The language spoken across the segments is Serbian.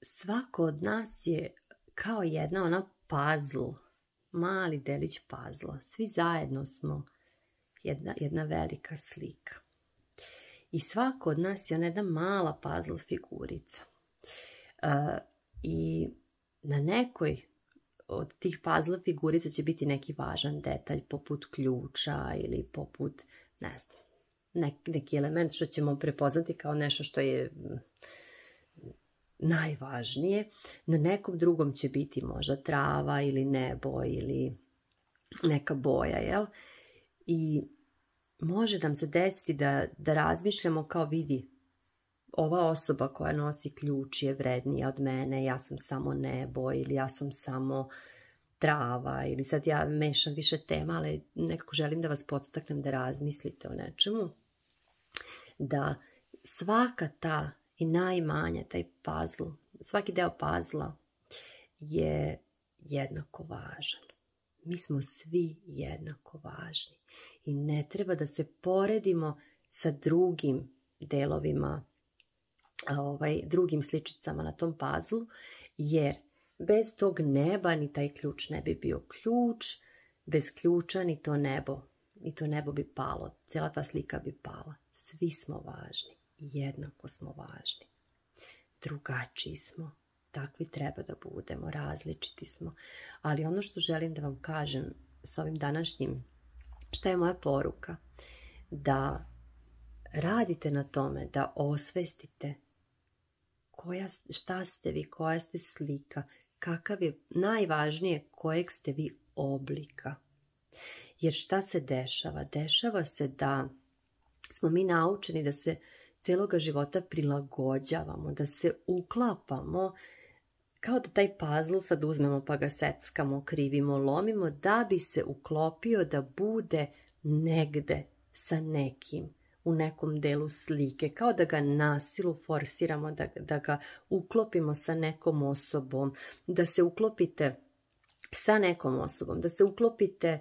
svako od nas je kao jedna ona puzzle, mali delić puzzla. Svi zajedno smo jedna velika slika. I svako od nas je ona jedna mala puzzle figurica. I na nekoj od tih puzzle figurica će biti neki važan detalj, poput ključa ili poput, ne znam, neki element što ćemo prepoznati kao nešto što je najvažnije. Na nekom drugom će biti možda trava ili nebo ili neka boja, jel? I može nam se desiti da razmišljamo kao vidi, ova osoba koja nosi ključ je vrednija od mene, ja sam samo nebo ili ja sam samo trava ili sad ja mešam više tema, ali nekako želim da vas podstaknem da razmislite o nečemu. Da svaka ta i najmanja, taj puzzle, svaki deo puzzla je jednako važan. Mi smo svi jednako važni i ne treba da se poredimo sa drugim delovima, drugim sličicama na tom puzzlu, jer bez tog neba ni taj ključ ne bi bio ključ, bez ključa ni to nebo bi palo, cijela ta slika bi pala. Svi smo važni, jednako smo važni. Drugačiji smo, takvi treba da budemo, različiti smo. Ali ono što želim da vam kažem sa ovim današnjim, šta je moja poruka? Da radite na tome, da osvestite šta ste vi, koja ste slika, kakav je najvažnije kojeg ste vi oblika. Jer šta se dešava? Dešava se da smo mi naučeni da se cijeloga života prilagođavamo, da se uklapamo, kao da taj puzzle sad uzmemo pa ga seckamo, krivimo, lomimo, da bi se uklopio da bude negde sa nekim, u nekom delu slike, kao da ga na silu forsiramo, da ga uklopimo sa nekom osobom, da se uklopite sa nekom osobom, da se uklopite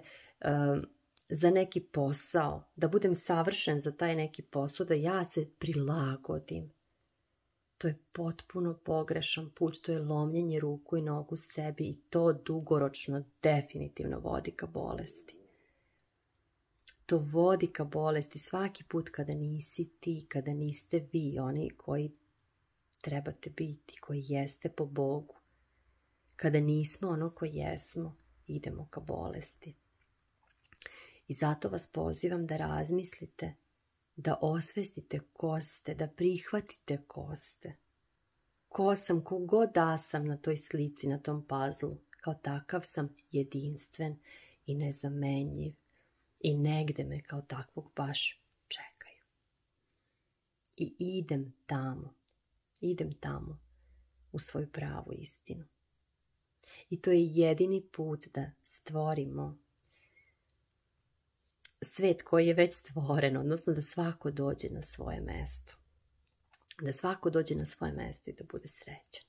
za neki posao, da budem savršen za taj neki posao, da ja se prilagodim. To je potpuno pogrešan put, to je lomljenje ruku i nogu sebi i to dugoročno definitivno vodi ka bolesti. To vodi ka bolesti svaki put kada nisi ti, kada niste vi, oni koji trebate biti, koji jeste po Bogu. Kada nismo ono koji jesmo, idemo ka bolesti. I zato vas pozivam da razmislite, da osvestite ko ste, da prihvatite ko ste. Ko sam, kogod da sam na toj slici, na tom puzzlu, kao takav sam jedinstven i nezamenjiv. I negde me kao takvog baš čekaju. I idem tamo u svoju pravu istinu. I to je jedini put da stvorimo svet koji je već stvoren, odnosno da svako dođe na svoje mesto. Da svako dođe na svoje mesto i da bude srećan.